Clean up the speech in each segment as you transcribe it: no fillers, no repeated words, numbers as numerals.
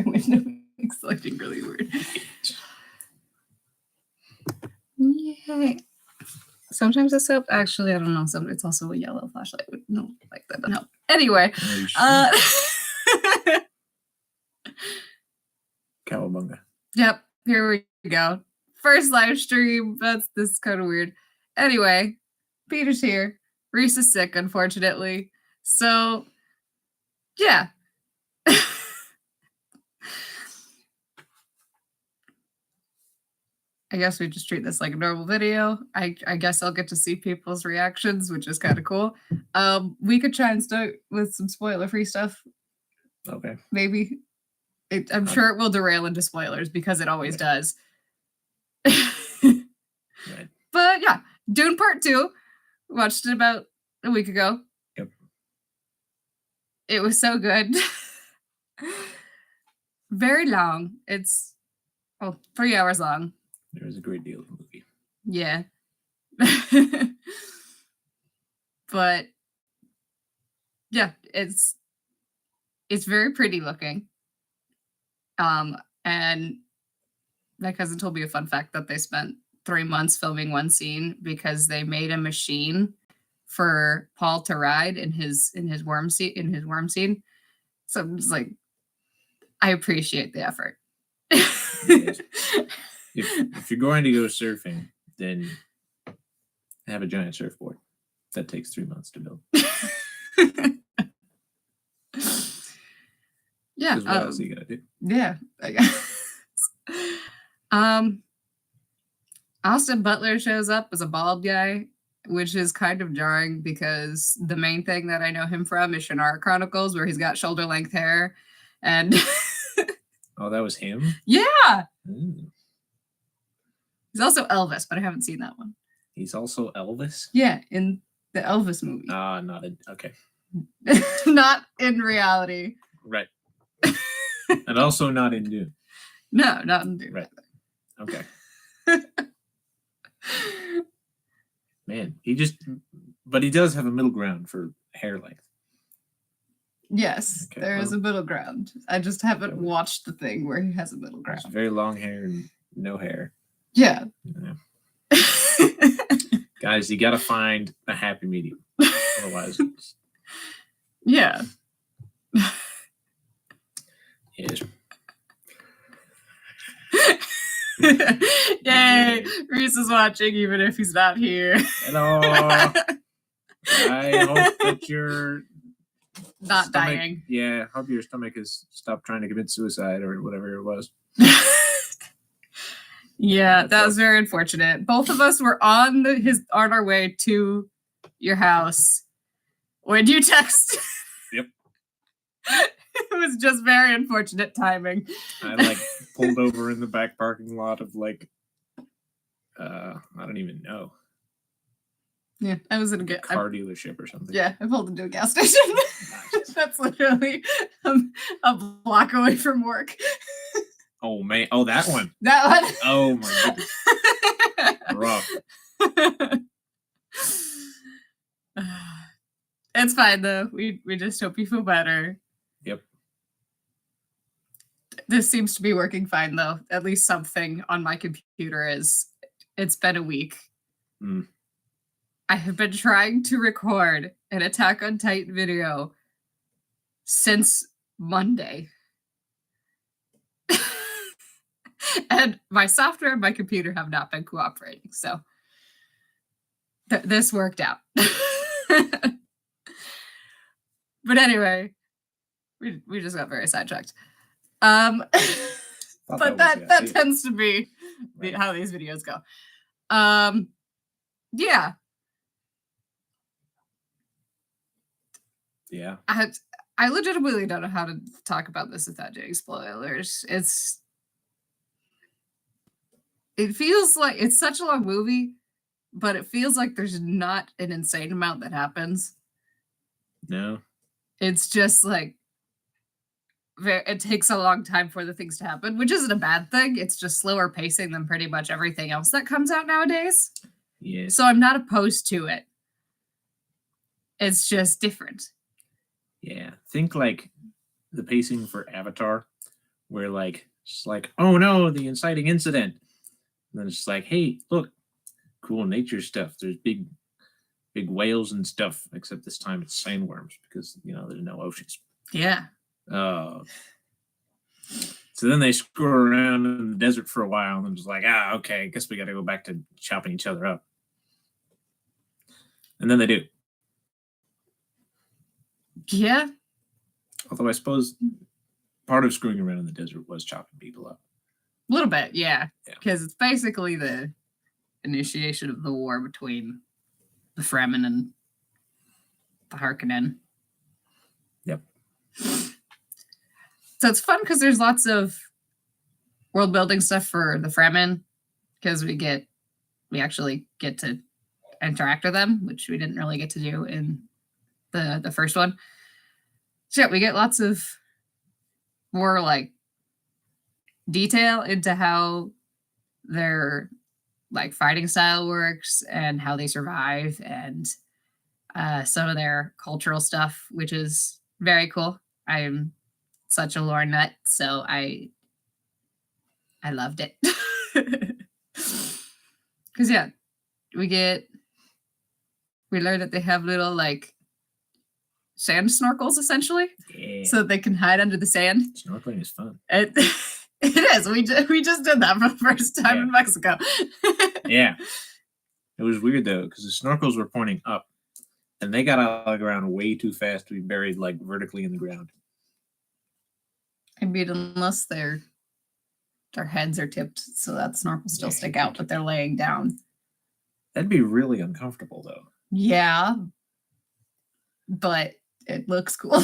my window makes lighting really weird. Yay. Sometimes it's up. Actually, I don't know. It's also a yellow flashlight. No, like that doesn't help. Anyway. Cowabunga. Yep. Here we go. First live stream. This is kind of weird. Anyway, Peter's here. Reese is sick, unfortunately. So, yeah. I guess we just treat this like a normal video. I guess I'll get to see people's reactions, which is kind of cool. We could try and start with some spoiler-free stuff. Okay. Maybe. I'm sure it will derail into spoilers because it always does. Right. But yeah, Dune Part 2. Watched it about a week ago. Yep. It was so good. Very long. It's 3 hours long. There was a great deal of the movie. Yeah. But yeah, it's very pretty looking. And my cousin told me a fun fact that they spent 3 months filming one scene because they made a machine for Paul to ride in his worm scene. So I'm just like, I appreciate the effort. If you're going to go surfing, then have a giant surfboard. That takes 3 months to build. Yeah. What else you gotta do? Yeah, I guess. Austin Butler shows up as a bald guy, which is kind of jarring because the main thing that I know him from is Shannara Chronicles, where he's got shoulder-length hair, and oh, that was him? Yeah. Ooh. He's also Elvis, but I haven't seen that one. He's also Elvis? Yeah, in the Elvis movie. Okay. Not in reality. Right. And also not in Dune. No, not in Dune. Right. Okay. Man, but he does have a middle ground for hair length. Yes, okay, there is a middle ground. I just haven't watched the thing where he has a middle ground. Very long hair and no hair. Yeah. Guys, you got to find a happy medium. Otherwise, yeah. Yes. Yay! Reese is watching even if he's not here. Hello. I hope that you're not dying. Yeah, I hope your stomach has stopped trying to commit suicide or whatever it was. Yeah, that was very unfortunate. Both of us were on our way to your house when you text. Yep. It was just very unfortunate timing. I pulled over in the back parking lot of I don't even know. Yeah, I was in a car dealership or something. Yeah, I pulled into a gas station. Nice. That's literally a block away from work. Oh man! Oh, that one. That one. Oh my goodness. Rough. It's fine though. We just hope you feel better. Yep. This seems to be working fine though. At least something on my computer is. It's been a week. Mm. I have been trying to record an Attack on Titan video since Monday. And my software and my computer have not been cooperating. So this worked out. But anyway, we just got very sidetracked. But that tends to be how these videos go. Yeah. Yeah. I legitimately don't know how to talk about this without doing spoilers. It feels like it's such a long movie, but it feels like there's not an insane amount that happens. No. It's just it takes a long time for the things to happen, which isn't a bad thing. It's just slower pacing than pretty much everything else that comes out nowadays. Yes. So I'm not opposed to it. It's just different. Yeah. Think the pacing for Avatar where like it's like, oh no, the inciting incident. And then it's like, hey, look, cool nature stuff. There's big whales and stuff, except this time it's sandworms because there's no oceans. Yeah. So then they screw around in the desert for a while and just like, okay, I guess we got to go back to chopping each other up. And then they do. Yeah. Although I suppose part of screwing around in the desert was chopping people up. A little bit, yeah. Because it's basically the initiation of the war between the Fremen and the Harkonnen. Yep. So it's fun because there's lots of world building stuff for the Fremen because we actually get to interact with them, which we didn't really get to do in the first one. So yeah, we get lots of more like detail into how their like fighting style works and how they survive and some of their cultural stuff, which is very cool. I am such a lore nut, so I loved it. Because yeah, we learn that they have little like sand snorkels essentially, so that they can hide under the sand. Snorkeling is fun. It is. We just did that for the first time in Mexico. Yeah, it was weird though because the snorkels were pointing up, and they got out of the ground way too fast to be buried like vertically in the ground. I mean, unless their heads are tipped so that snorkels still stick out, but they're laying down. That'd be really uncomfortable, though. Yeah, but it looks cool.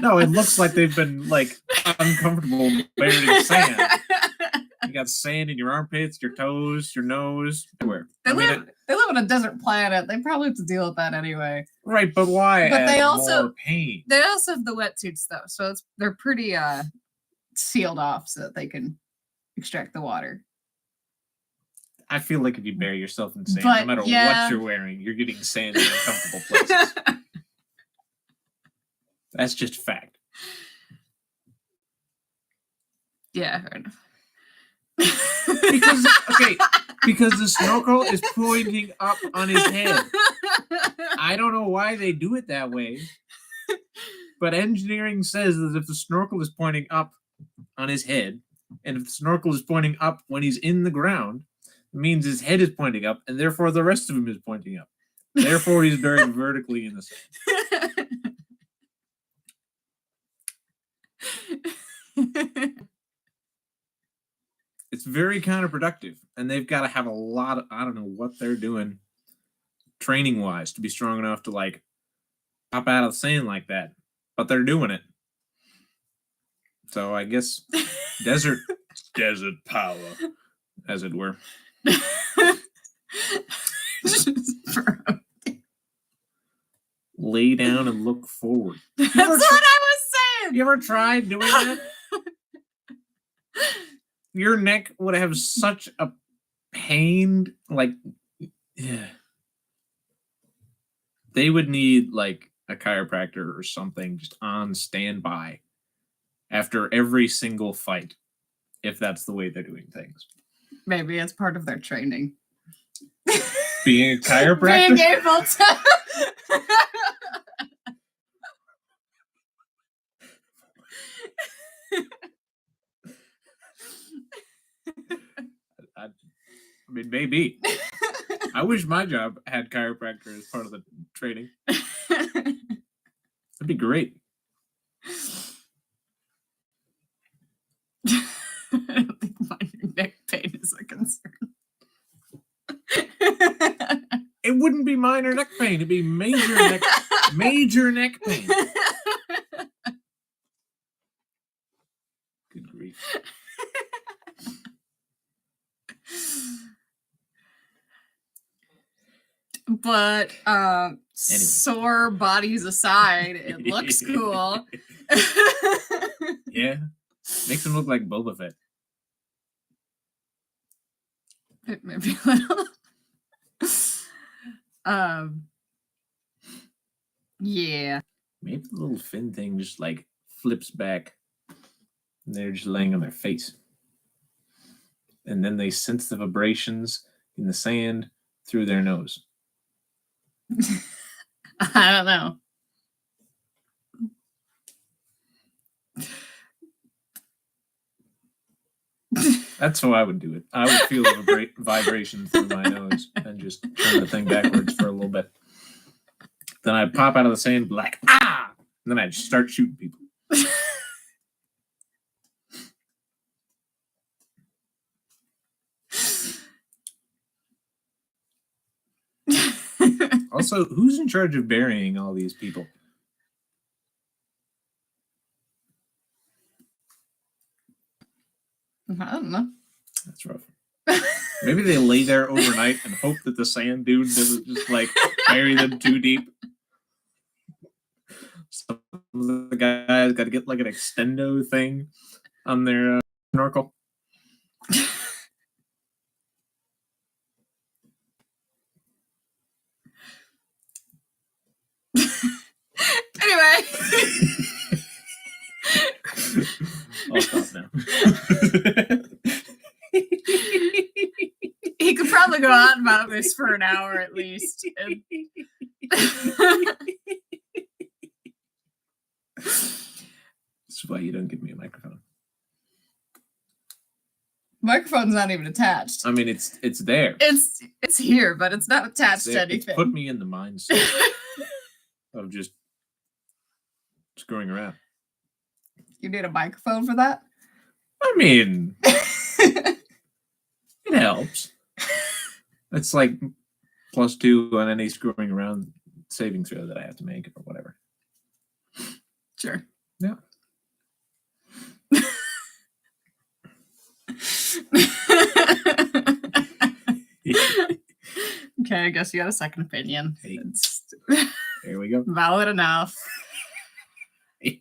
No, it looks like they've been like uncomfortable buried in sand. You got sand in your armpits, your toes, your nose, everywhere. They live on a desert planet. They probably have to deal with that anyway. Right, but why? But they also more pain. They also have the wetsuits though, so they're pretty sealed off so that they can extract the water. I feel like if you bury yourself in sand, no matter what you're wearing, you're getting sand in uncomfortable places. That's just fact. Yeah, fair enough. Because the snorkel is pointing up on his head. I don't know why they do it that way, but engineering says that if the snorkel is pointing up on his head, and if the snorkel is pointing up when he's in the ground, it means his head is pointing up, and therefore the rest of him is pointing up. Therefore, he's buried vertically in the sand. It's very counterproductive, and they've got to have a lot of, I don't know what they're doing training wise to be strong enough to like pop out of the sand like that, but they're doing it. So I guess desert power, as it were. Lay down and look forward. That's what I was saying. You ever tried doing that? Your neck would have such a pain, like, yeah. They would need like a chiropractor or something just on standby after every single fight, if that's the way they're doing things. Maybe it's part of their training. Being a chiropractor? Being able to... I mean, maybe. I wish my job had chiropractor as part of the training. That'd be great. I don't think minor neck pain is a concern. It wouldn't be minor neck pain. It'd be major neck pain. Good grief. But sore bodies aside, it looks cool. Yeah. Makes him look like Boba Fett. It may be a little. Yeah. Maybe the little fin thing just like flips back and they're just laying on their face. And then they sense the vibrations in the sand through their nose. I don't know. That's how I would do it. I would feel the vibration through my nose and just turn the thing backwards for a little bit. Then I'd pop out of the sand like, ah! And then I'd start shooting people. Also, who's in charge of burying all these people? I don't know. That's rough. Maybe they lay there overnight and hope that the sand dune doesn't just like bury them too deep. Some of the guys got to get like an extendo thing on their snorkel. Anyway. I'll stop now. He could probably go on about this for an hour at least. That's why you don't give me a microphone. Microphone's not even attached. I mean, it's there. It's here, but it's not attached to anything. It's put me in the mindset of just screwing around. You need a microphone for that? I mean, it helps. It's like +2 on any screwing around saving throw that I have to make or whatever. Sure. Yeah. Okay, I guess you got a second opinion. Hey. It's There we go. valid enough. We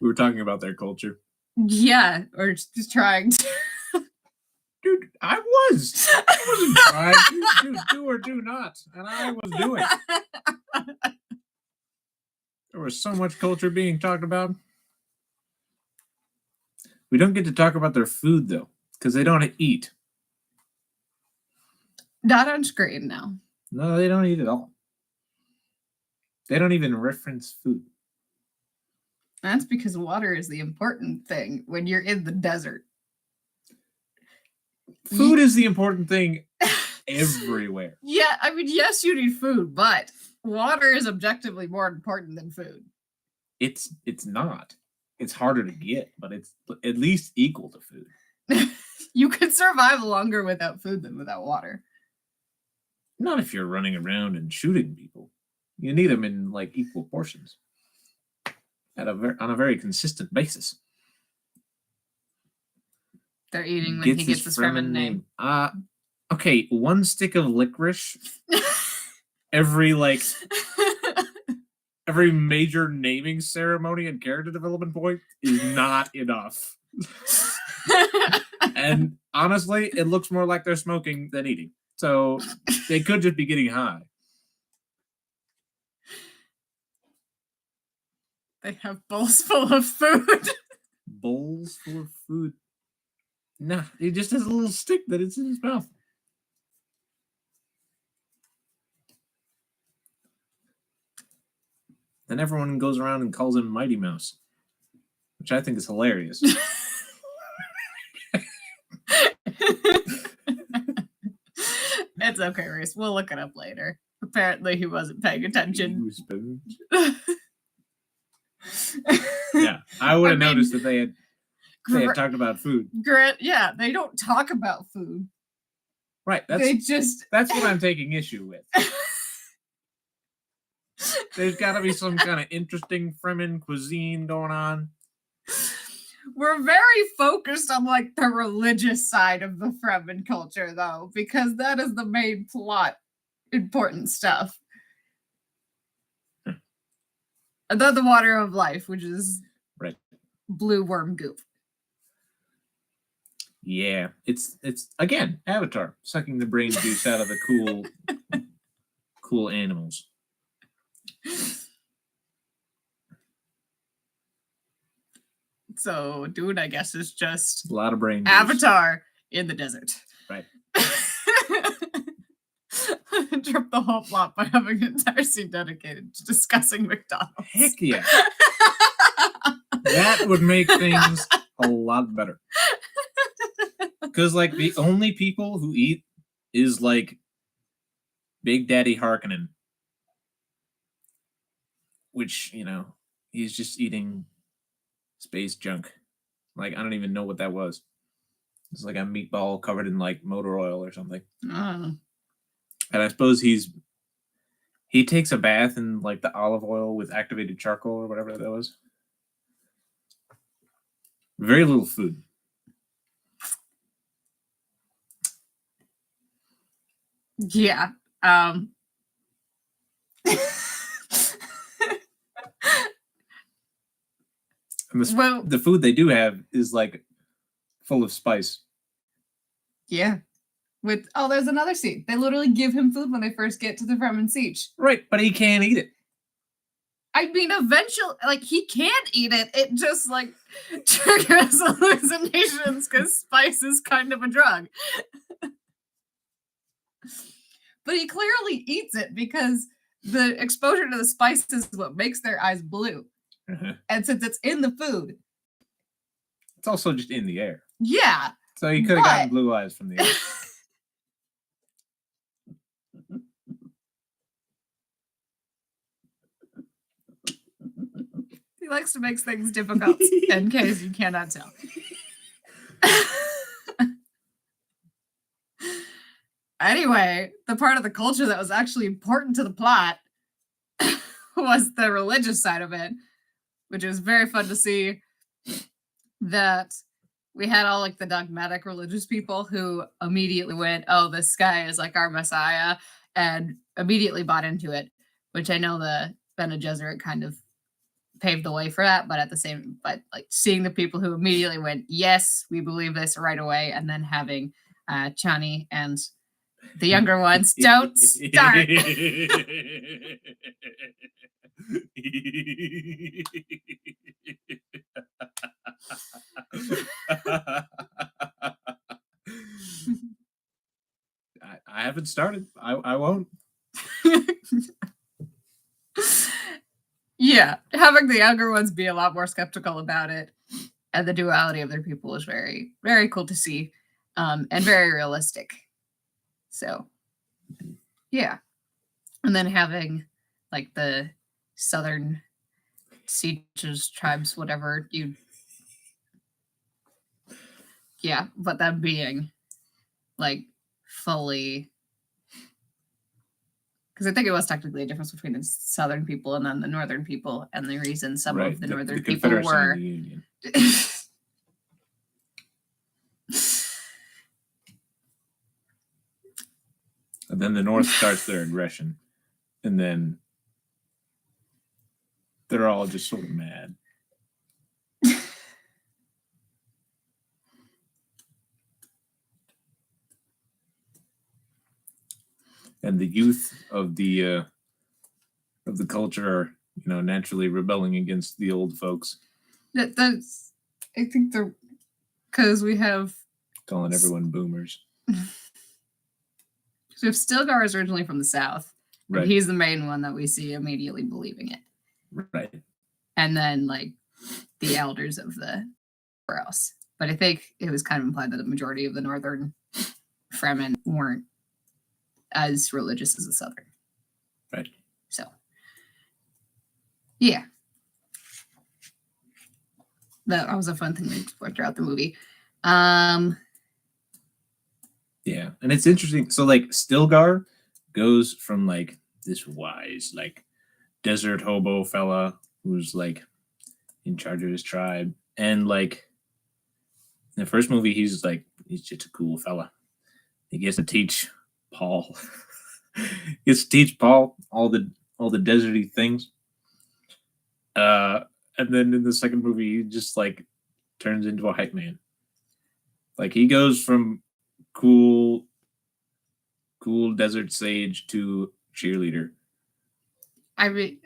were talking about their culture. Yeah, or just trying to. Dude, I wasn't trying. You do or do not. And I was doing. There was so much culture being talked about. We don't get to talk about their food, though, because they don't eat. Not on screen now. No, they don't eat at all. They don't even reference food. That's because water is the important thing when you're in the desert. Food is the important thing everywhere. Yeah, I mean, yes, you need food, but water is objectively more important than food. It's not. It's harder to get, but it's at least equal to food. You can survive longer without food than without water. Not if you're running around and shooting people. You need them in like equal portions on a very consistent basis. They're eating when he gets his Fremen name. Okay, 1 stick of licorice. every major naming ceremony and character development point is not enough. And honestly, it looks more like they're smoking than eating. So they could just be getting high. They have bowls full of food. Bowls full of food. Nah, he just has a little stick that it's in his mouth. Then everyone goes around and calls him Mighty Mouse, which I think is hilarious. It's okay, Reese. We'll look it up later. Apparently, he wasn't paying attention. Yeah, I would have noticed that they had talked about food. Yeah, they don't talk about food. Right. That's what I'm taking issue with. There's got to be some kind of interesting Fremen cuisine going on. We're very focused on like the religious side of the Fremen culture, though, because that is the main plot important stuff. And then the water of life, which is right, blue worm goop. Yeah, it's again Avatar sucking the brain juice out of the cool animals. So Dune, I guess, is just A lot of brain juice. Avatar in the desert. Right. Trip the whole plot by having an entire scene dedicated to discussing McDonald's. Heck yeah. That would make things a lot better. Because, like, the only people who eat is, like, Big Daddy Harkonnen. Which, you know, he's just eating space junk. Like, I don't even know what that was. It's like a meatball covered in, like, motor oil or something. And I suppose he takes a bath in, like, the olive oil with activated charcoal or whatever that was. Very little food. Yeah. And the food they do have is, like, full of spice. Yeah. There's another scene. They literally give him food when they first get to the Fremen Siege. Right, but he can't eat it. I mean, eventually, like, he can't eat it. It just, like, triggers hallucinations because spice is kind of a drug. But he clearly eats it because the exposure to the spice is what makes their eyes blue. And since it's in the food, it's also just in the air. Yeah. So he could have gotten blue eyes from the air. He likes to make things difficult, in case you cannot tell. Anyway, the part of the culture that was actually important to the plot was the religious side of it, which was very fun to see that we had all like the dogmatic religious people who immediately went, oh, this guy is like our Messiah, and immediately bought into it, which I know the Bene Gesserit kind of paved the way for that, but like seeing the people who immediately went, yes, we believe this right away, and then having Chani and the younger ones don't start. I haven't started. I won't. Yeah, having the younger ones be a lot more skeptical about it, and the duality of their people was very, very cool to see, and very realistic. So, yeah. And then having like the southern sieges, tribes, whatever but them being like fully, because I think it was technically a difference between the southern people and then the northern people, and the reason some of the northern people were. And then the North starts their aggression, and then they're all just sort of mad. And the youth of the culture are, naturally rebelling against the old folks. That's, I think because we have calling everyone boomers. So if Stilgar is originally from the South, right. He's the main one that we see immediately believing it. Right. And then like the elders of the else. But I think it was kind of implied that the majority of the northern Fremen weren't as religious as the southern. Right. So yeah. That was a fun thing to explore throughout the movie. Yeah, and it's interesting. So, like, Stilgar goes from, like, this wise, like, desert hobo fella who's, like, in charge of his tribe. And, like, in the first movie, he's just a cool fella. He gets to teach Paul. all the deserty things. And then in the second movie, he just, like, turns into a hype man. Like, he goes from cool desert sage to cheerleader. I mean,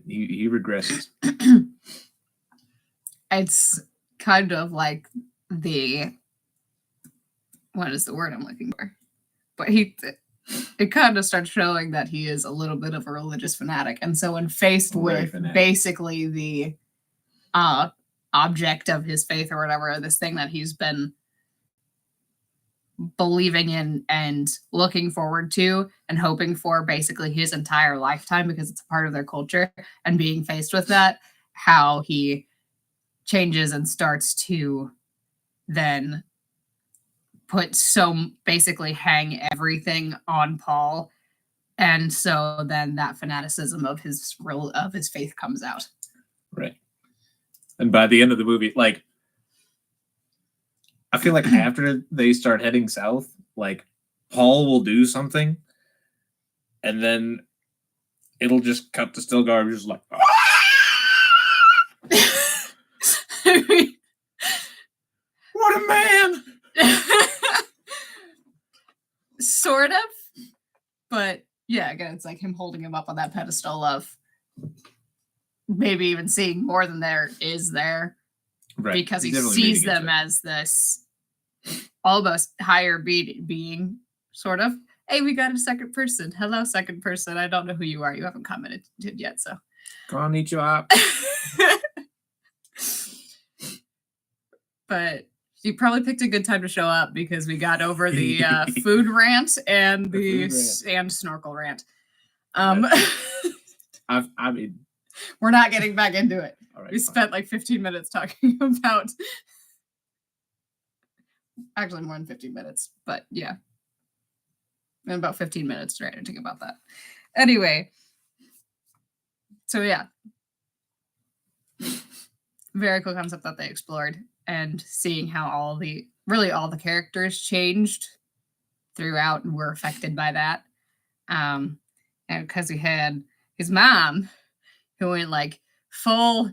he regresses. it's kind of like what is the word I'm looking for? But it kind of starts showing that he is a little bit of a religious fanatic. And so when faced with basically the object of his faith or whatever, this thing that he's been believing in and looking forward to and hoping for basically his entire lifetime because it's a part of their culture, and being faced with that, how he changes and starts to then basically hang everything on Paul, and so then that fanaticism of his faith comes out. Right. And by the end of the movie, like, I feel like after they start heading south, like, Paul will do something, and then it'll just cut to Stilgar just like, what a man! Sort of. But yeah, again, it's like him holding him up on that pedestal of maybe even seeing more than there is there. Right. Because he sees them as this almost higher being, sort of. Hey, we got a second person. Hello, second person. I don't know who you are. You haven't commented yet, so. Konnichiwa. But you probably picked a good time to show up because we got over the food rant and the sand snorkel rant. I mean, we're not getting back into it. Right, we spent like 15 minutes talking about, actually more than 15 minutes, but yeah. And about 15 minutes ranting about that. Anyway, so yeah. Very cool concept that they explored, and seeing how all the characters changed throughout and were affected by that. And because we had his mom who went like full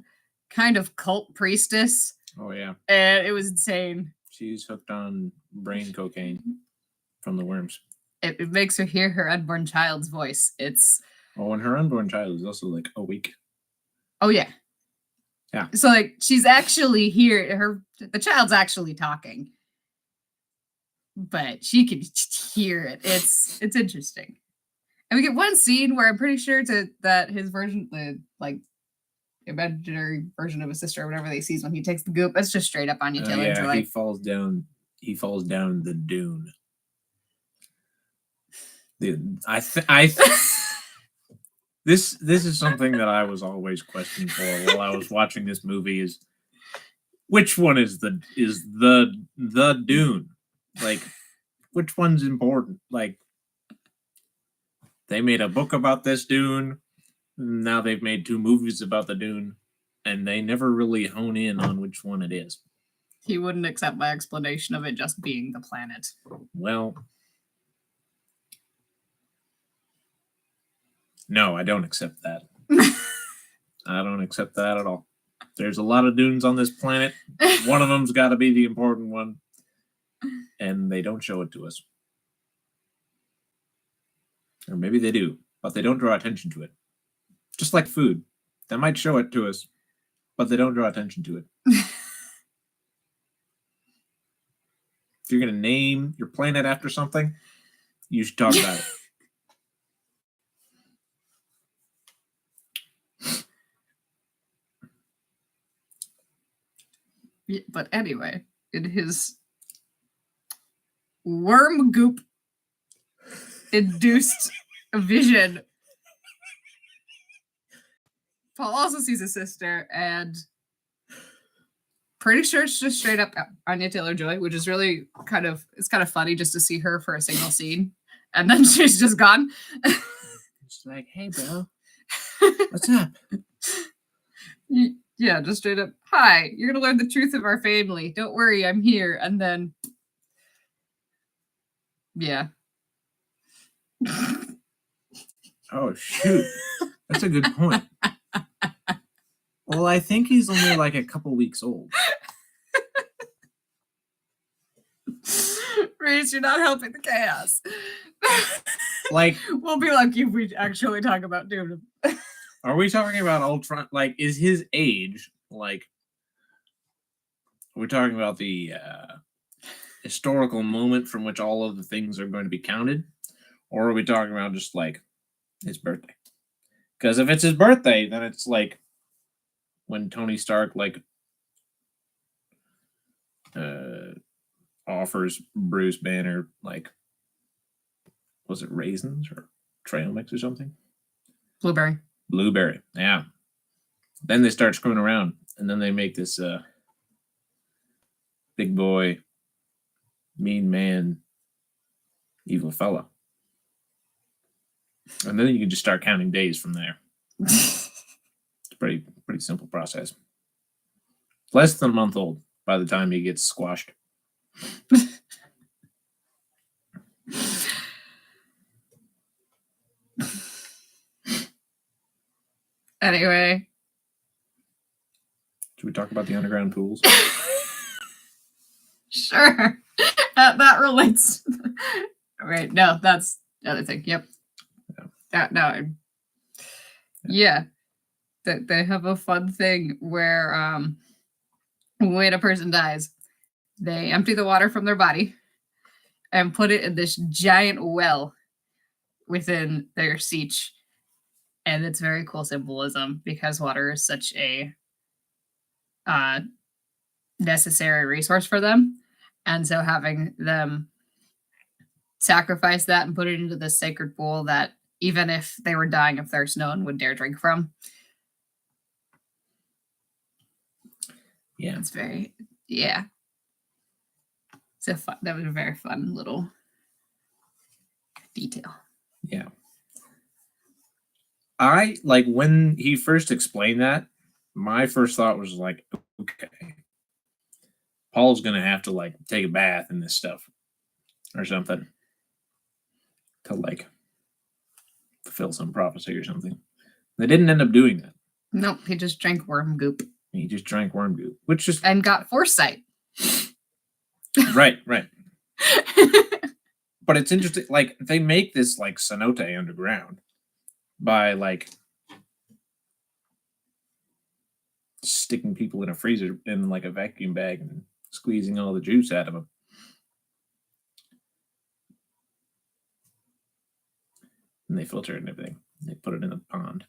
kind of cult priestess. Oh yeah. And it was insane. She's hooked on brain cocaine from the worms. It makes her hear her unborn child's voice. It's and her unborn child is also like awake. Oh yeah. Yeah. So like she's actually here. The child's actually talking, but she can hear it. It's interesting. And we get one scene where I'm pretty sure that his version, the like imaginary version of his sister or whatever they sees when he takes the goop, it's just straight up Anya Taylor-Joy. He falls down the dune. This is something that I was always questioning for while I was watching this movie, is which one is the Dune? Like, which one's important? Like, they made a book about this Dune, now they've made 2 movies about the Dune, and they never really hone in on which one it is. He wouldn't accept my explanation of it just being the planet. Well, no, I don't accept that. I don't accept that at all. There's a lot of dunes on this planet. One of them's got to be the important one. And they don't show it to us. Or maybe they do, but they don't draw attention to it. Just like food. They might show it to us, but they don't draw attention to it. If you're going to name your planet after something, you should talk about it. Yeah, but anyway, in his worm goop induced vision, Paul also sees a sister, and pretty sure it's just straight up Anya Taylor-Joy, which is really kind of funny just to see her for a single scene, and then she's just gone. She's like, "Hey, bro, what's up?" Yeah, just straight up, "Hi, you're gonna learn the truth of our family. Don't worry, I'm here." And then, yeah. Oh, shoot. That's a good point. Well, I think he's only like a couple weeks old. Reese, you're not helping the chaos. Like, we'll be lucky if we actually talk about Dune. Are we talking about Ultron? Like, is his age like We're talking about the historical moment from which all of the things are going to be counted, or are we talking about just like his birthday? Because if it's his birthday, then it's like when Tony Stark like offers Bruce Banner like, was it raisins or trail mix or something? Blueberry. Blueberry, yeah. Then they start screwing around, and then they make this big boy, mean man, evil fella. And then you can just start counting days from there. It's a pretty simple process. Less than a month old by the time he gets squashed. Anyway. Should we talk about the underground pools? Sure. That relates. Right. No, that's the other thing. Yep. No. Yeah. That they have a fun thing where when a person dies, they empty the water from their body and put it in this giant well within their siege. And it's very cool symbolism because water is such a necessary resource for them. And so having them sacrifice that and put it into this sacred pool that even if they were dying of thirst, no one would dare drink from. Yeah. It's very, yeah. So fun. That was a very fun little detail. Yeah. I like when he first explained that, my first thought was like, okay, Paul's gonna have to like take a bath in this stuff or something to like fulfill some prophecy or something. They didn't end up doing that. Nope, he just drank worm goop. He just drank worm goop, which just and got foresight. Right. But it's interesting, like they make this like cenote underground by like sticking people in a freezer in like a vacuum bag and squeezing all the juice out of them. And they filter it and everything. They put it in a pond.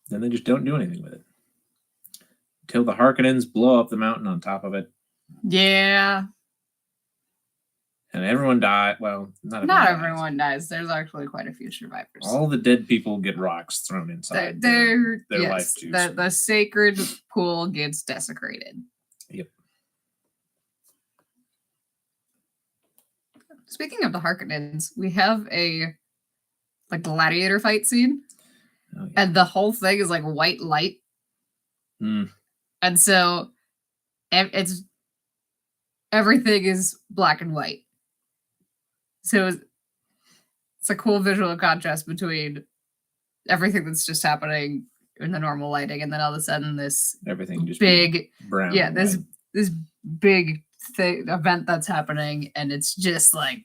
Then they just don't do anything with it until the Harkonnens blow up the mountain on top of it. Yeah. And everyone died. Well, not everyone dies. There's actually quite a few survivors. All the dead people get rocks thrown inside their life juice. The sacred pool gets desecrated. Yep. Speaking of the Harkonnens, we have a like gladiator fight scene. Oh, yeah. And the whole thing is like white light. Mm. And so it's everything is black and white. So it's a cool visual contrast between everything that's just happening in the normal lighting, and then all of a sudden this everything just big brown. Yeah, this big event that's happening, and it's just like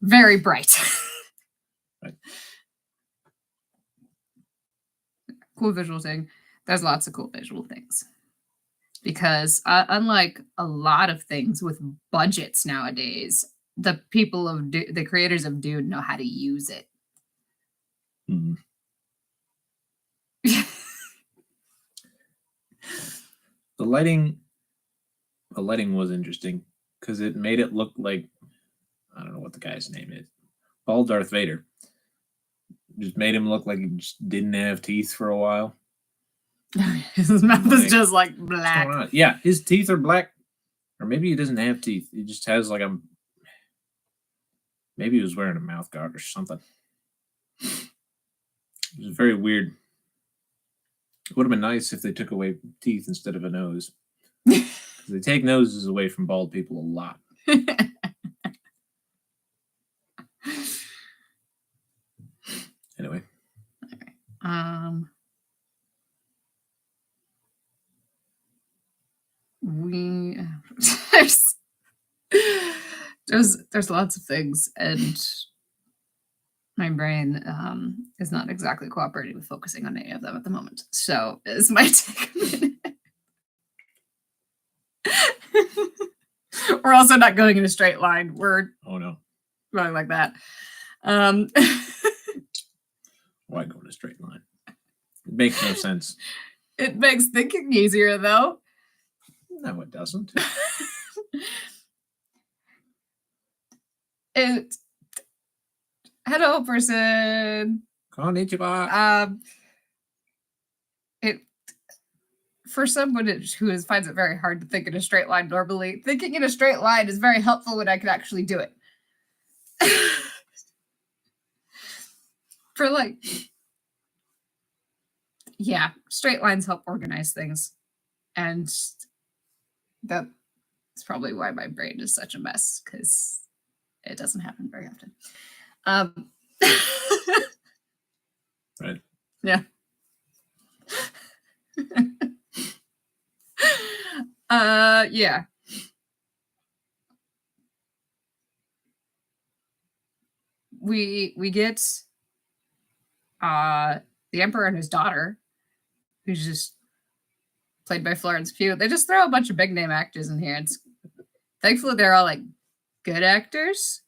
very bright. Right. Cool visual thing. There's lots of cool visual things. Because unlike a lot of things with budgets nowadays, the people of the creators of Dune know how to use it. Mm-hmm. The lighting was interesting because it made it look like, I don't know what the guy's name is, bald Darth Vader. Just made him look like he just didn't have teeth for a while. His mouth is just like black. Yeah, his teeth are black. Or maybe he doesn't have teeth. He just has like a... Maybe he was wearing a mouth guard or something. It was very weird. It would have been nice if they took away teeth instead of a nose. They take noses away from bald people a lot. Anyway. There's lots of things, and my brain is not exactly cooperating with focusing on any of them at the moment. So it's my take a minute. We're also not going in a straight line. We're Oh no. going like that. Why go in a straight line? It makes no sense. It makes thinking easier, though. No, it doesn't. Hello, person. Konnichiwa. For someone who finds it very hard to think in a straight line normally, thinking in a straight line is very helpful when I can actually do it. For yeah, straight lines help organize things. And that's probably why my brain is such a mess, because it doesn't happen very often. Right. Yeah. Yeah. We get the Emperor and his daughter, who's just played by Florence Pugh. They just throw a bunch of big name actors in here. It's thankfully they're all like good actors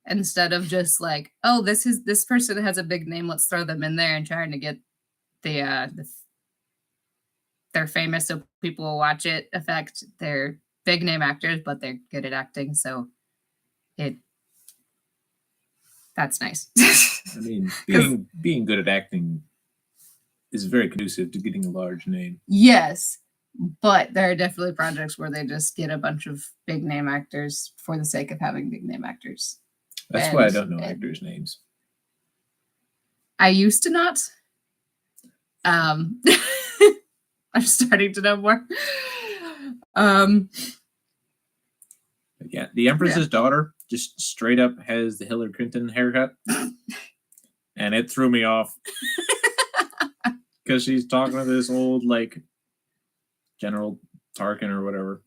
instead of just like, oh, this person has a big name, let's throw them in there and trying to get they're famous so people will watch it effect. They're big name actors, but they're good at acting, so that's nice. I mean, being good at acting is very conducive to getting a large name. Yes, but there are definitely projects where they just get a bunch of big name actors for the sake of having big name actors. That's why I don't know actors' names. I used to not. I'm starting to know more. Yeah, the Empress's daughter just straight up has the Hillary Clinton haircut, and it threw me off because she's talking to this old like General Tarkin or whatever,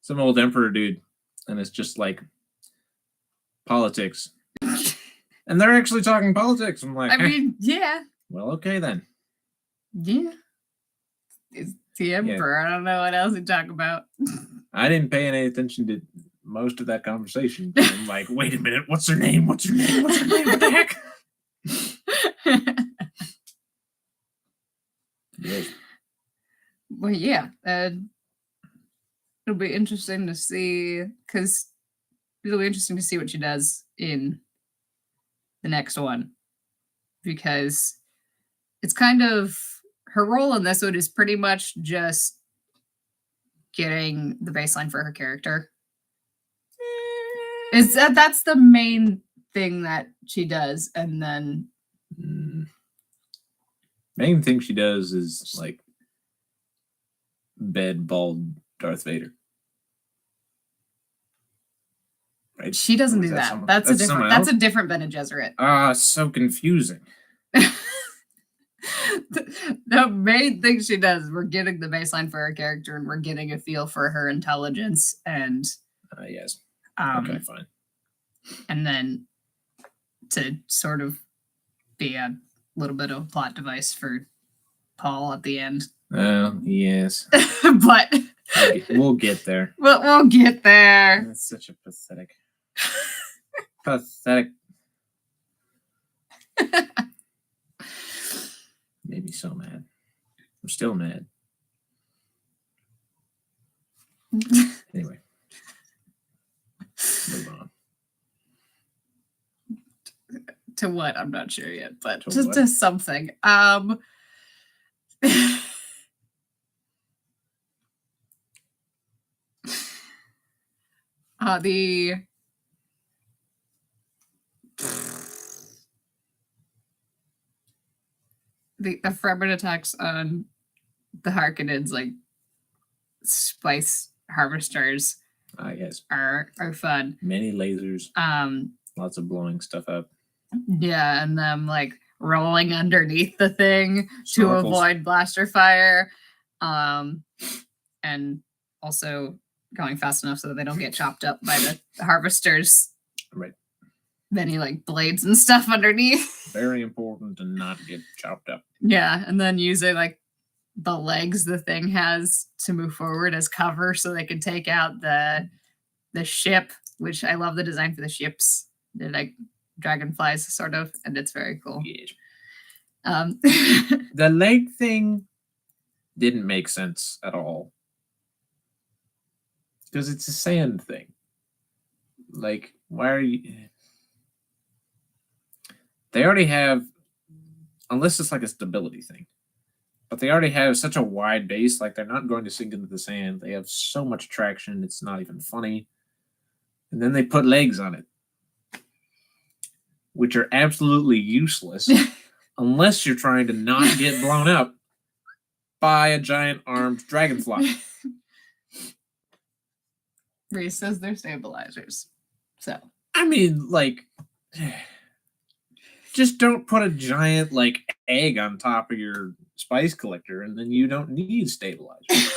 some old emperor dude, and it's just like politics, and they're actually talking politics. I'm like, I mean, yeah. Well, okay then. Yeah. It's the Emperor. Yeah. I don't know what else to talk about. I didn't pay any attention to most of that conversation. I'm like, wait a minute, what's her name? What's her name? What's her name? What the heck? Yes. Well, yeah. It'll be interesting to see, because it'll be interesting to see what she does in the next one, because it's kind of her role in this one is pretty much just getting the baseline for her character. That's the main thing that she does, and then main thing she does is like bed bald Darth Vader. Right? She doesn't do that. That's a different Bene Gesserit. So confusing. The main thing she does, we're getting the baseline for her character, and we're getting a feel for her intelligence, and yes. Okay, fine. And then to sort of be a little bit of a plot device for Paul at the end. Yes. But we'll get there. We'll get there. That's such a pathetic. Made me so mad. I'm still mad. Anyway. Move on. To what? I'm not sure yet, but to something. The Fremen attacks on the Harkonnens, like spice harvesters. Yes. Are fun. Many lasers. Lots of blowing stuff up. Yeah, and them like rolling underneath the thing to avoid blaster fire. And also going fast enough so that they don't get chopped up by the harvesters. Right. Many like blades and stuff underneath. Very important to not get chopped up. Yeah, and then using like the legs the thing has to move forward as cover so they can take out the the ship, which I love the design for the ships. They're like dragonflies, sort of, and it's very cool. Yes. Um, The leg thing didn't make sense at all. Because it's a sand thing. Like, why are you... They already have... Unless it's like a stability thing. But they already have such a wide base, like they're not going to sink into the sand. They have so much traction, it's not even funny. And then they put legs on it, which are absolutely useless unless you're trying to not get blown up by a giant armed dragonfly. Reese says they're stabilizers. So I mean, like, just don't put a giant, like, egg on top of your spice collector, and then you don't need stabilizers.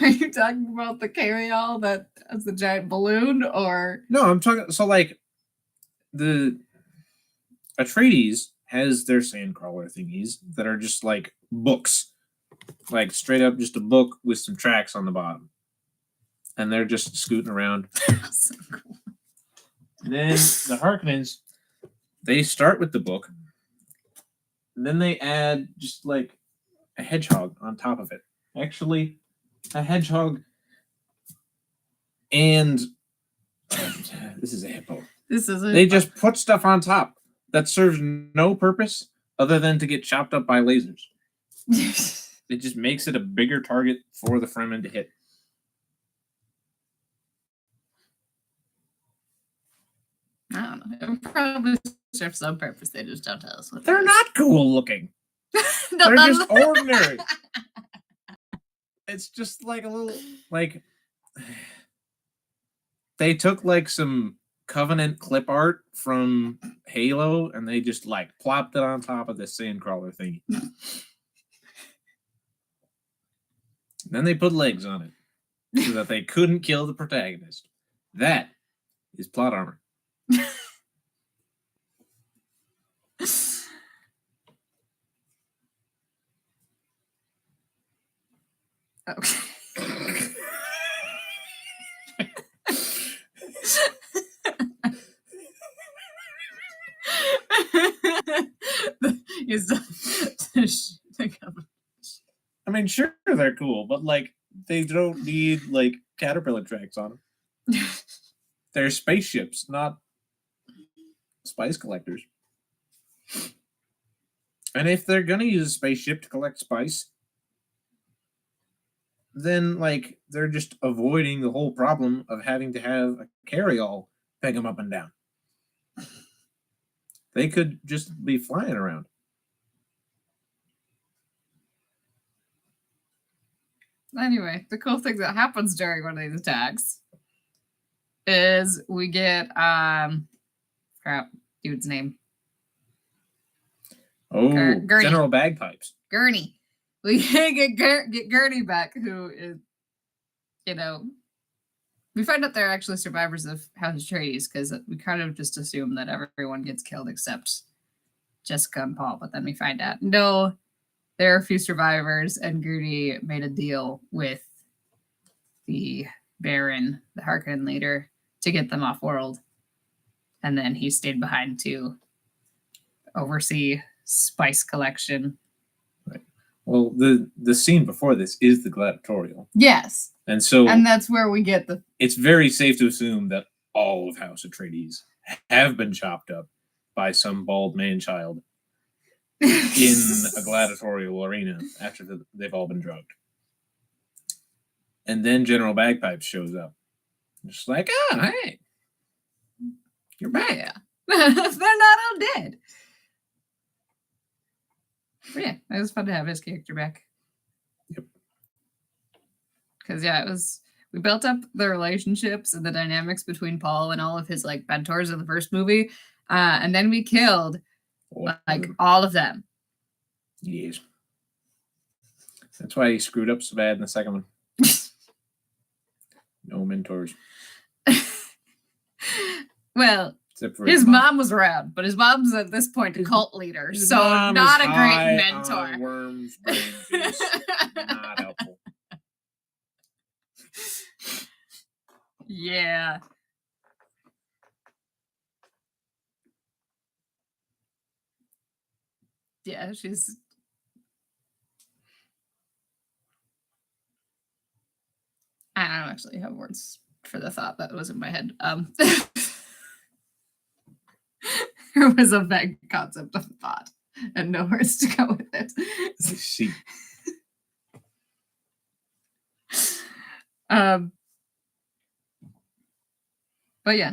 Are you talking about the carry-all that has the giant balloon, or No, I'm talking... So, like, the Atreides has their sandcrawler thingies that are just, like, books. Like, straight up just a book with some tracks on the bottom. And they're just scooting around. so cool. And then the Harkonnens, they start with the book. And then they add just, like, a hedgehog on top of it. Actually, a hedgehog and... this is a hippo. This is They just put stuff on top that serves no purpose other than to get chopped up by lasers. It just makes it a bigger target for the Fremen to hit. I don't know. It probably serves some purpose. They just don't tell us what. They're not cool looking. No, They're just ordinary. It's just like a little, like, they took like some Covenant clip art from Halo and they just like plopped it on top of this sandcrawler thingy. Then they put legs on it so that they couldn't kill the protagonist. That is plot armor. Okay. I mean, sure, they're cool, but like, they don't need like caterpillar tracks on them. They're spaceships, not spice collectors. And if they're gonna use a spaceship to collect spice, then like they're just avoiding the whole problem of having to have a carry-all pick them up and down. They could just be flying around. Anyway, the cool thing that happens during one of these attacks is we get crap, dude's name. Oh, Gurney. General Bagpipes. Gurney. We get Gurney back, who is, you know, we find out they're actually survivors of House Atreides because we kind of just assume that everyone gets killed except Jessica and Paul, but then we find out no, there are a few survivors, and Gurney made a deal with the Baron, the Harkonnen leader, to get them off world, and then he stayed behind to oversee spice collection. Right. Well, the scene before this is the gladiatorial. Yes. And so, and that's where we get the... It's very safe to assume that all of House Atreides have been chopped up by some bald man-child in a gladiatorial arena after they've all been drugged. And then General Bagpipes shows up. Just like, oh, hey, you're back. Yeah. They're not all dead. But yeah, it was fun to have his character back. Yep. Because yeah, we built up the relationships and the dynamics between Paul and all of his like mentors in the first movie, and then we killed like all of them. Yes. That's why he screwed up so bad in the second one. No mentors. Well, his mom was around, but his mom's at this point a cult leader, so not a great mentor. Worms, brain juice. Not helpful. Yeah. Yeah, she's... I don't actually have words for the thought that was in my head. There was a vague concept of thought and no words to go with it. I see. But yeah,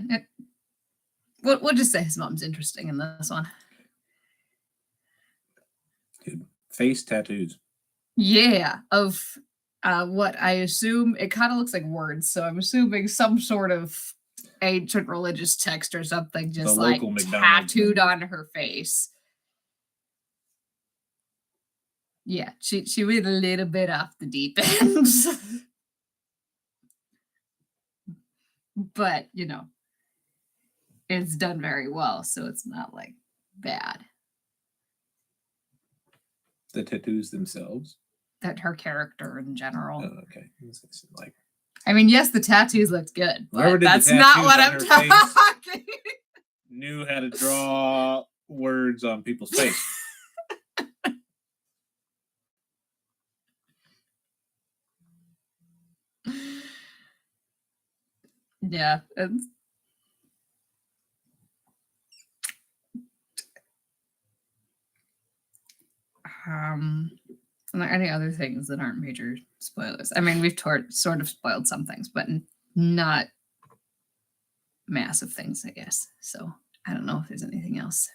we'll just say his mom's interesting in this one. Dude, face tattoos. Yeah, of what I assume it kind of looks like words, so I'm assuming some sort of ancient religious text or something, just like tattooed on her face. Yeah, she went a little bit off the deep end. But, you know, it's done very well, so it's not like bad. The tattoos themselves? That her character in general. Oh, okay. Like, I mean, yes, the tattoos looked good, but that's not what I'm talking. Knew how to draw words on people's face. Yeah, it's... Are there any other things that aren't major spoilers? I mean, we've sort of spoiled some things, but not massive things, I guess. So I don't know if there's anything else.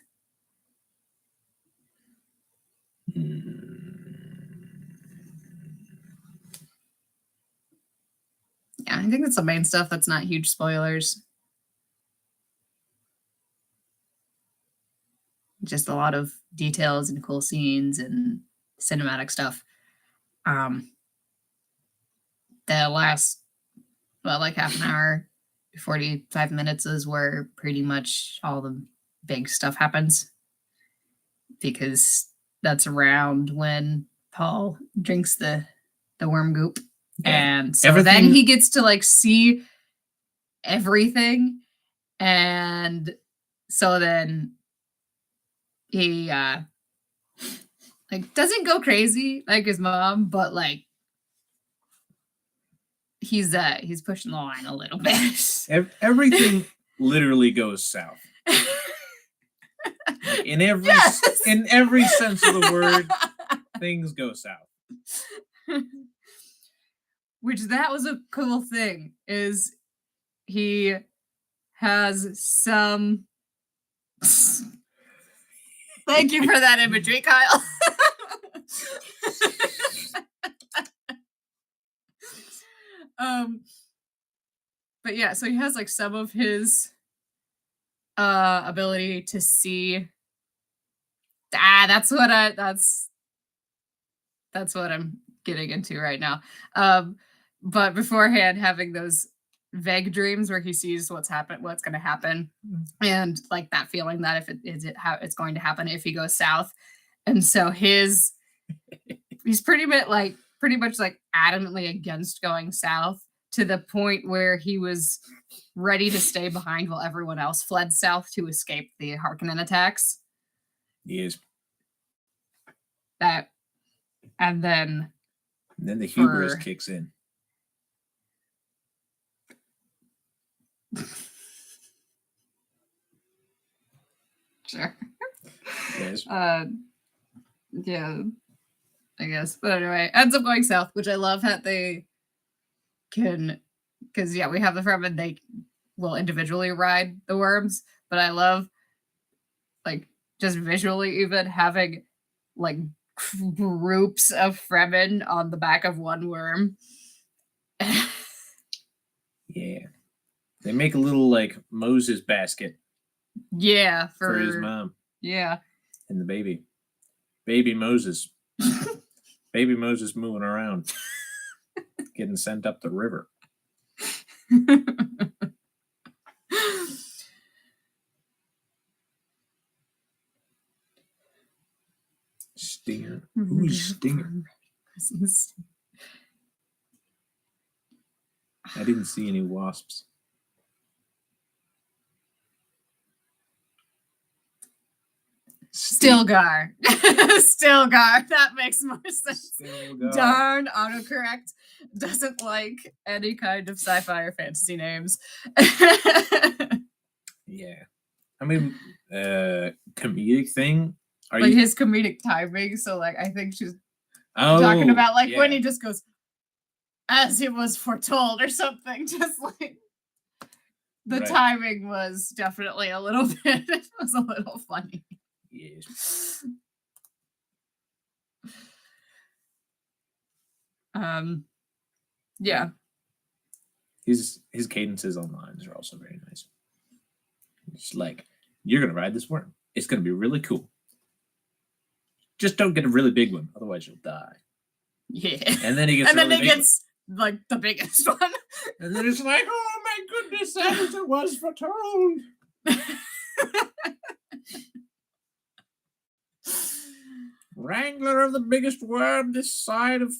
Yeah, I think that's the main stuff that's not huge spoilers. Just a lot of details and cool scenes and cinematic stuff. The last, well, like half an hour, 45 minutes is where pretty much all the big stuff happens, because that's around when Paul drinks the worm goop. And so then he gets to like see everything. And so then he like doesn't go crazy like his mom, but like he's pushing the line a little bit. Everything literally goes south. Like in every sense of the word, things go south. Which that was a cool thing, is he has some... Thank you for that imagery, Kyle. But yeah, so he has like some of his ability to see. That's what I'm getting into right now. But beforehand, having those vague dreams where he sees what's going to happen, and like that feeling that how it's going to happen if he goes south. And so he's pretty much like adamantly against going south, to the point where he was ready to stay behind while everyone else fled south to escape the Harkonnen attacks. Yes. That, and then the hubris kicks in. Sure. Yes. Yeah, I guess. But anyway, ends up going south, which I love that they can, because yeah, we have the Fremen, they will individually ride the worms, but I love like just visually even having like groups of Fremen on the back of one worm. Yeah. They make a little like Moses basket. Yeah, for his mom. Yeah. And the baby. Baby Moses. Baby Moses moving around. Getting sent up the river. Stinger. Who's Stinger? I didn't see any wasps. Stilgar. Stilgar. That makes more sense. Stilgar. Darn autocorrect doesn't like any kind of sci-fi or fantasy names. Yeah. I mean, comedic thing. Are like you his comedic timing. So like I think she's oh, talking about like when yeah. he just goes, as it was foretold or something. Just like the Right. timing was definitely a little bit, it was a little funny. Yes. Yeah. His cadences on lines are also very nice. It's like, you're gonna ride this worm. It's gonna be really cool. Just don't get a really big one, otherwise you'll die. Yeah. And then he gets and then really he big gets like the biggest one. And then it's like, oh my goodness, as it was foretold. Wrangler of the biggest worm this side of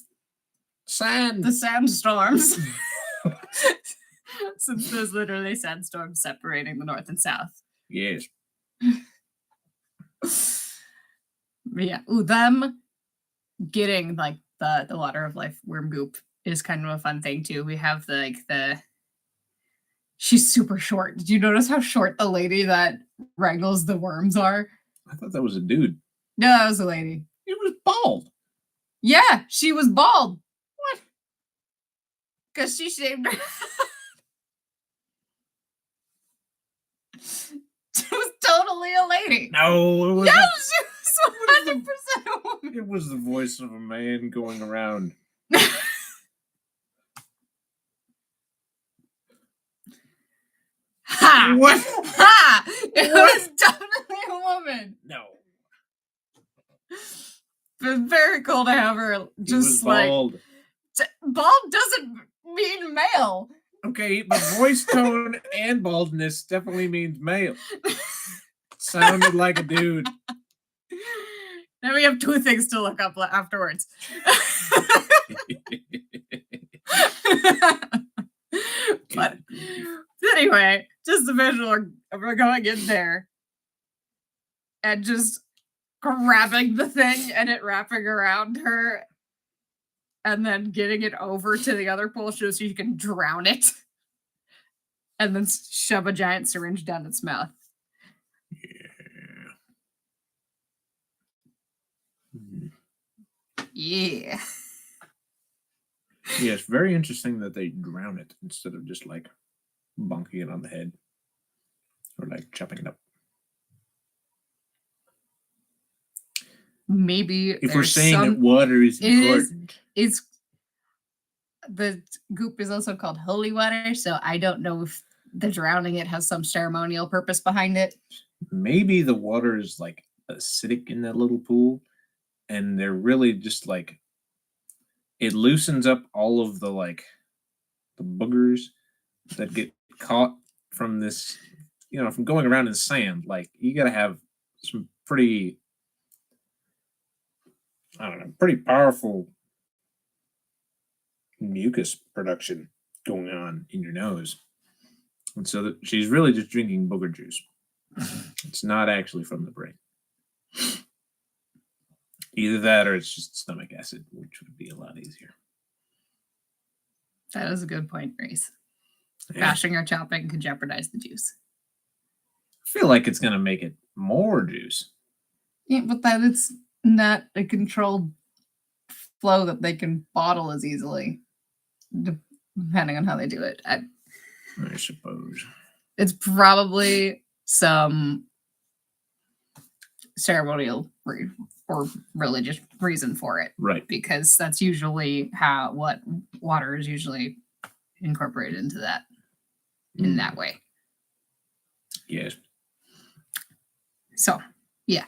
sand. The sandstorms. Since there's literally sandstorms separating the north and south. Yes. Yeah. Ooh, them getting like the water of life worm goop is kind of a fun thing too. We have the she's super short. Did you notice how short the lady that wrangles the worms are? I thought that was a dude. No, that was a lady. He was bald. Yeah, she was bald. What? Because she shaved her. She was totally a lady. No, it was. No, she was 100% a woman. It was the voice of a man going around. Ha! What? Ha! It was definitely a woman. No. It was very cool to have her just like bald. Bald doesn't mean male. Okay, but voice tone and baldness definitely means male. Sounded like a dude. Now we have two things to look up afterwards. But anyway, just the visual of her going in there and just grabbing the thing and it wrapping around her and then getting it over to the other pool so she can drown it and then shove a giant syringe down its mouth. Yeah. Yeah, it's very interesting that they drown it instead of just like bonking it on the head or like chopping it up. Maybe if we're saying that water is important, it's the goop is also called holy water, so I don't know if the drowning it has some ceremonial purpose behind it. Maybe the water is like acidic in that little pool, and they're really just like it loosens up all of the like the boogers that get caught from this, from going around in sand. Like you got to have some pretty, pretty powerful mucus production going on in your nose. And so she's really just drinking booger juice. It's not actually from the brain. Either that or it's just stomach acid, which would be a lot easier. That is a good point, Grace. Yeah. Bashing or chopping could jeopardize the juice. I feel like it's going to make it more juice. Yeah, but that it's not a controlled flow that they can bottle as easily, depending on how they do it. I suppose. It's probably some ceremonial or religious reason for it. Right. Because that's usually what water is usually incorporated into that in that way. Yes. So, yeah.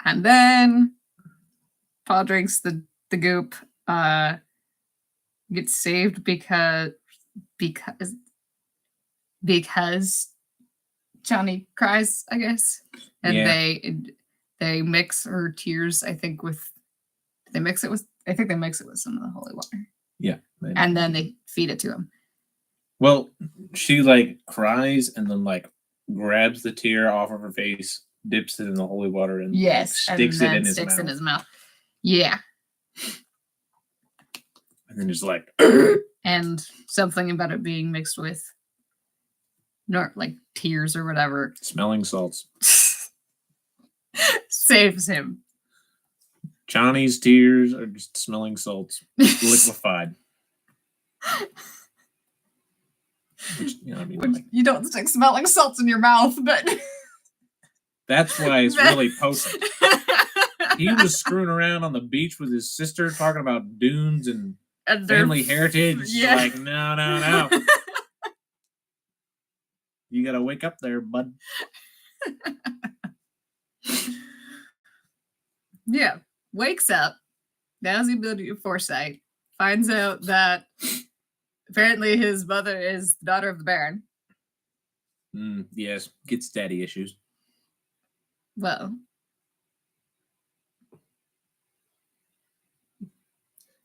And then Paul drinks the goop, gets saved because Johnny cries, I guess. And they mix her tears, I think, they mix it with some of the holy water. Yeah. And then they feed it to him. Well, she like cries and then like grabs the tear off of her face, dips it in the holy water, and Yes, sticks and it then in his sticks mouth. in his mouth. Yeah. And then just like, And something about it being mixed with like tears or whatever smelling salts. saves him. Johnny's tears are just smelling salts, liquefied. Which, you know, I mean, Which like, you don't stick smelling salts in your mouth, but that's why it's really potent. He was screwing around on the beach with his sister talking about dunes and family heritage. She's like, no. You gotta wake up there, bud. Yeah. Wakes up, now's the ability of foresight, finds out that apparently his mother is the daughter of the Baron. Yes, gets daddy issues. Well,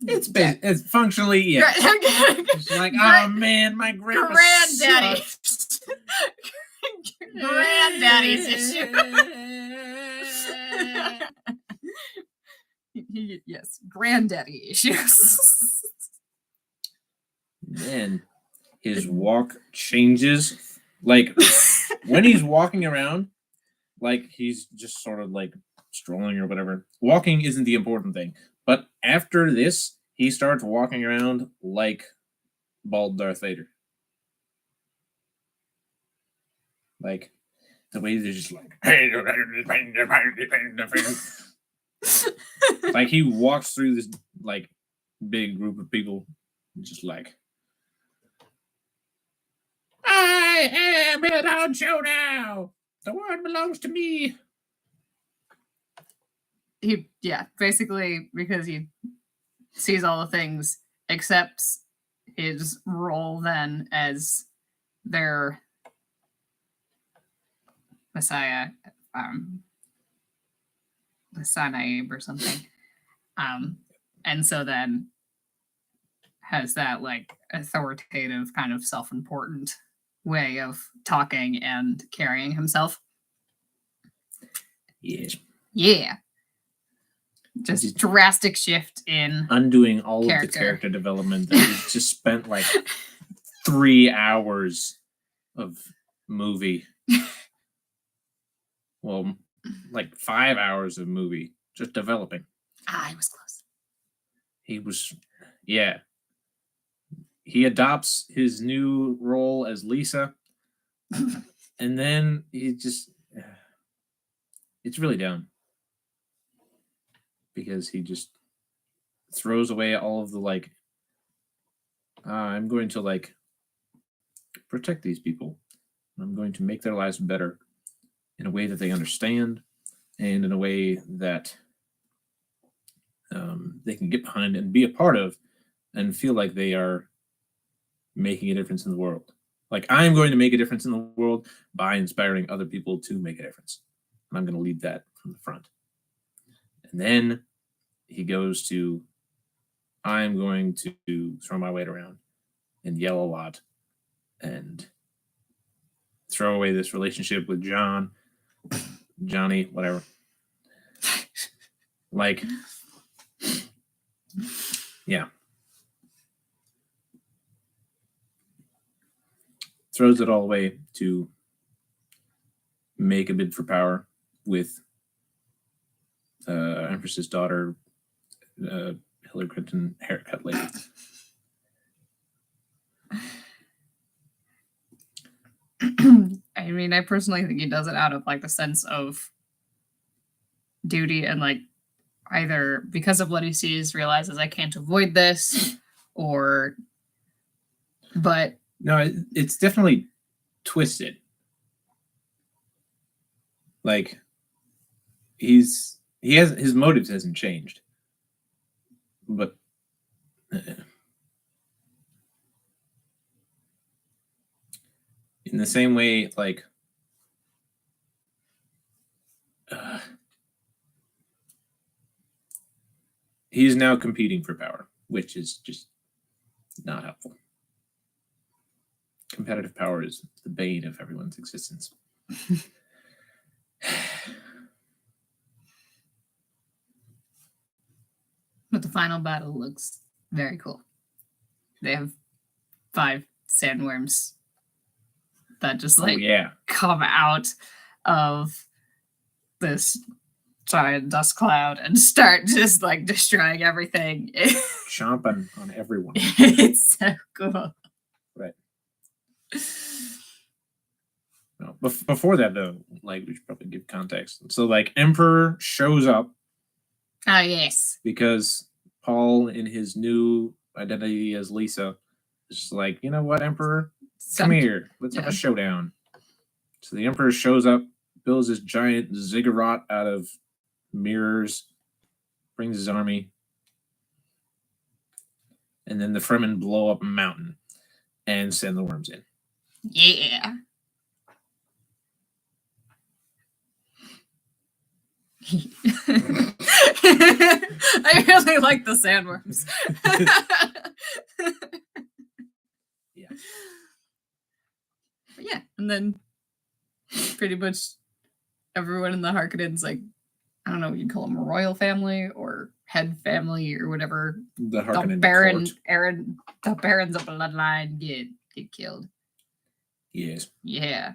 It's functionally, yeah. It's like, oh man, my grandpa granddaddy. sucks. Granddaddy's issue. Yes, granddaddy issues. Then his walk changes. Like when he's walking around, like he's just sort of like strolling or whatever. Walking isn't the important thing. But after this, he starts walking around like bald Darth Vader. Like the way they're just like, like he walks through this like big group of people, just like, I am it on show now. The world belongs to me. Basically because he sees all the things, accepts his role then as their messiah, Sanaib or something. And so then has that like authoritative kind of self-important way of talking and carrying himself. Yes. Yeah. Just drastic shift in undoing all of the character development that we just spent like 3 hours of movie. Well, like 5 hours of movie just developing. I was close. He was, yeah. He adopts his new role as Lisa, and then he just, it's really dumb because he just throws away all of the like, I'm going to like protect these people. I'm going to make their lives better in a way that they understand and in a way that they can get behind and be a part of and feel like they are making a difference in the world. Like, I'm going to make a difference in the world by inspiring other people to make a difference. And I'm going to lead that from the front. And then he goes to, I'm going to throw my weight around and yell a lot and throw away this relationship with Johnny, whatever. Like, yeah. Throws it all away to make a bid for power with Empress's daughter, Hillary Clinton, haircut lady. I mean, I personally think he does it out of like the sense of duty and like either because of what he sees realizes I can't avoid this, or but no, it's definitely twisted. Like he has his motives hasn't changed, but in the same way, like he's now competing for power, which is just not helpful. Competitive power is the bane of everyone's existence. But the final battle looks very cool. They have 5 sandworms that just like come out of this giant dust cloud and start just like destroying everything. Chomping on everyone. It's so cool. Right. No, before that though, like we should probably give context. So like Emperor shows up. Oh yes. Because Paul in his new identity as Lisa is just like, you know what, Emperor? Come here. Let's have a showdown. So the Emperor shows up, builds this giant ziggurat out of mirrors, brings his army, and then the Fremen blow up a mountain and send the worms in. Yeah. I really like the sandworms. Yeah. But yeah, and then pretty much everyone in the Harkonnens, like, I don't know what you'd call them, a royal family or head family or whatever. The Harkonnen the barons of the bloodline get killed. Yes. Yeah.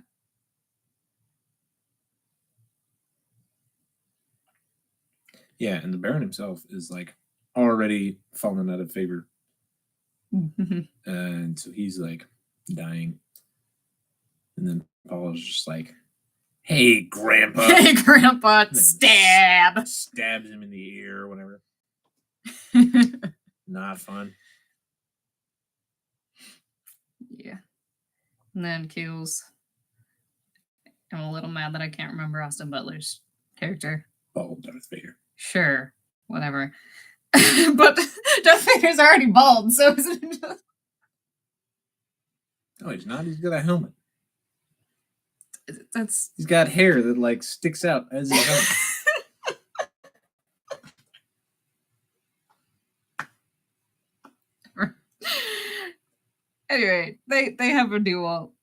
Yeah, and the Baron himself is like already fallen out of favor. And so he's like dying. And then Paul is just like, hey, Grandpa. Hey, Grandpa, stab. Stabs him in the ear or whatever. Not fun. Yeah. And then kills. I'm a little mad that I can't remember Austin Butler's character. Bald Darth Vader. Sure, whatever. But Darth Vader's already bald, so isn't it just... No, he's not. He's got a helmet. He's got hair that like sticks out as his helmet. Anyway, they have a duel.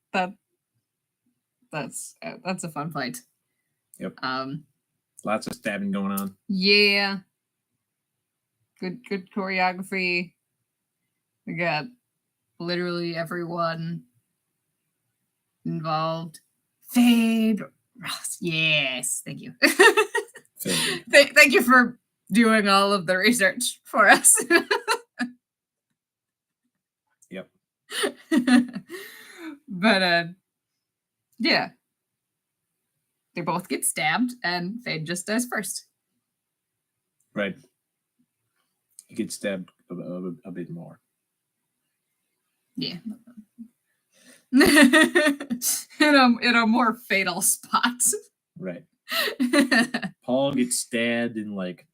That's a fun fight. Yep. Lots of stabbing going on. Yeah. Good choreography. We got literally everyone involved. Fade Ross. Yes, thank you. Thank you for doing all of the research for us. Yep. But yeah. They both get stabbed, and Fade just dies first. Right. He gets stabbed a bit more. Yeah. in a more fatal spot. Right. Paul gets stabbed in like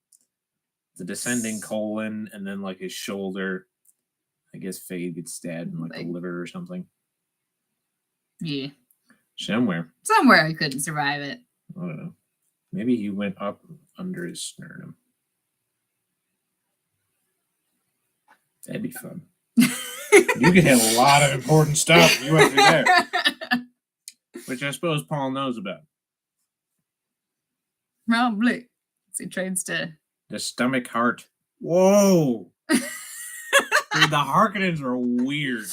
the descending colon and then like his shoulder. I guess Fade gets stabbed in like the liver or something. Yeah. Somewhere I couldn't survive it. I don't know. Maybe he went up under his sternum. That'd be fun. You could hit a lot of important stuff. You went through there. Which I suppose Paul knows about. Probably. He trains to... The stomach heart. Whoa! Dude, the Harkonnens are weird.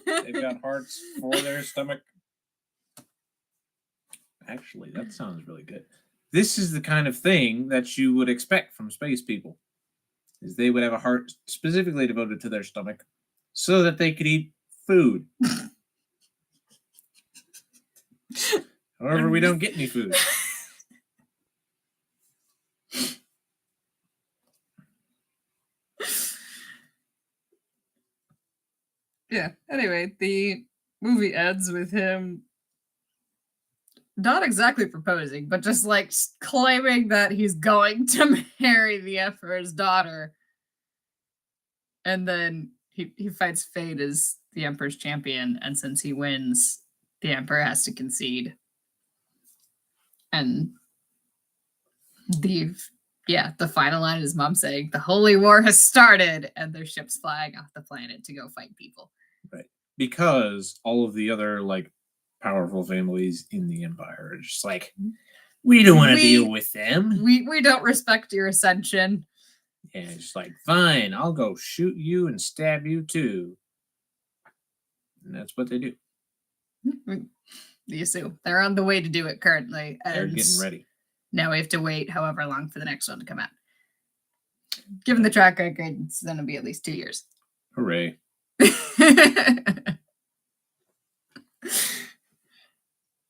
They've got hearts for their stomach. Actually, that sounds really good. This is the kind of thing that you would expect from space people. Is they would have a heart specifically devoted to their stomach so that they could eat food. However, we don't get any food. Yeah. Anyway, the movie ends with him not exactly proposing, but just like claiming that he's going to marry the Emperor's daughter. And then he fights Fade as the Emperor's champion, and since he wins, the Emperor has to concede. And the final line is Mom saying, "The Holy War has started," and their ship's flying off the planet to go fight people. Right. Because all of the other like powerful families in the Empire are just like, we don't want to deal with them. We don't respect your ascension. And it's like, fine, I'll go shoot you and stab you too. And that's what they do. You assume they're on the way to do it currently. And They're getting ready. Now we have to wait however long for the next one to come out. Given the track record, it's going to be at least 2 years. Hooray.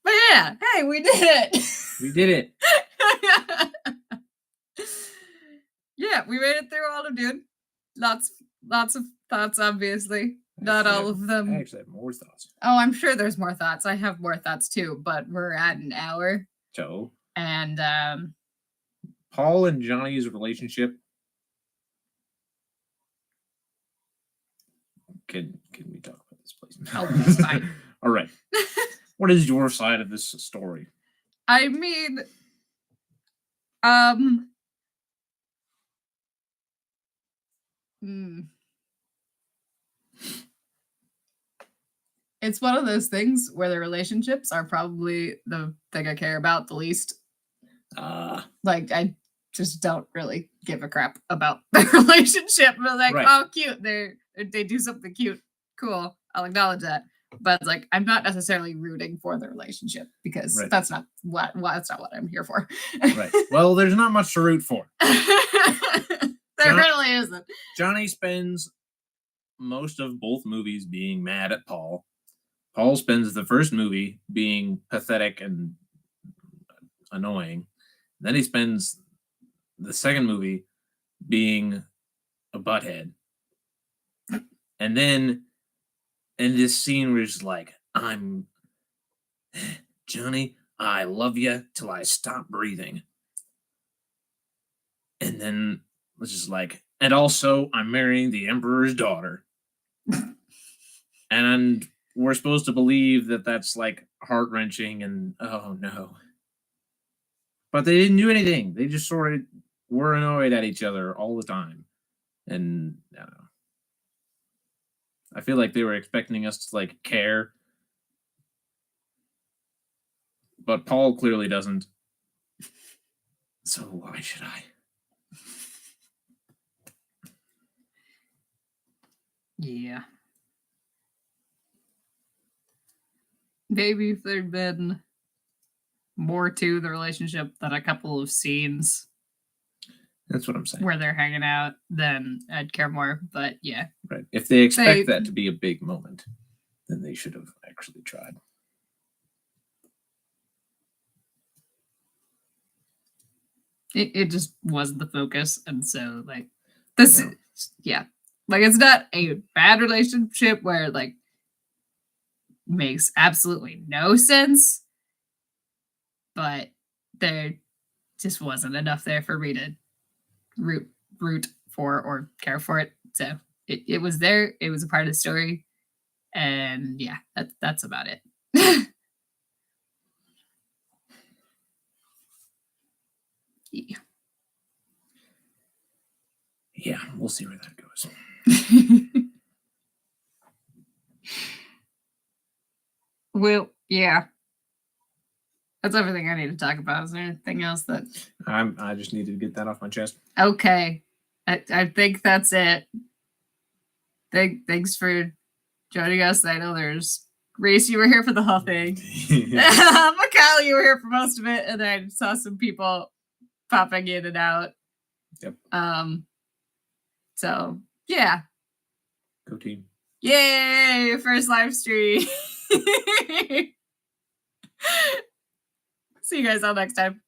But yeah, hey, we did it. We did it. Yeah, we made it through all of Dune. Lots of thoughts, obviously. Not all of them. I actually have more thoughts. Oh, I'm sure there's more thoughts. I have more thoughts too, but we're at an hour. So, and Paul and Johnny's relationship. Can we talk about this, please? Oh, that's fine. All right. What is your side of this story? I mean, it's one of those things where the relationships are probably the thing I care about the least. Like, I just don't really give a crap about the relationship. But like, Right. Oh, cute. They do something cute. Cool. I'll acknowledge that. But it's like, I'm not necessarily rooting for the relationship because Right. that's not what I'm here for. Right. Well, there's not much to root for. There really isn't. Johnny spends most of both movies being mad at Paul. Paul spends the first movie being pathetic and annoying. Then he spends the second movie being a butthead. And then in this scene where he's like, I'm Johnny, I love you till I stop breathing. And then it's just like, and also I'm marrying the Emperor's daughter. And we're supposed to believe that that's like heart-wrenching and oh no. But they didn't do anything. They just sort of were annoyed at each other all the time. And I don't know. I feel like they were expecting us to like care. But Paul clearly doesn't. So why should I? Yeah. Maybe if there'd been more to the relationship than a couple of scenes. That's what I'm saying. Where they're hanging out, then I'd care more. But yeah. Right. If they expect that to be a big moment, then they should have actually tried. It just wasn't the focus. And so like this is, yeah. Like it's not a bad relationship where like makes absolutely no sense. But there just wasn't enough there for me to root for or care for it. So it was there. It was a part of the story. And yeah, that's about it. Yeah. Yeah, we'll see where that goes. Well, yeah. That's everything I need to talk about. Is there anything else that I just needed to get that off my chest. Okay. I think that's it. Thanks for joining us. I know there's Reese, you were here for the whole thing. Mikhail, you were here for most of it, and I saw some people popping in and out. Yep. So yeah. Go team. Yay! First live stream. See you guys all next time.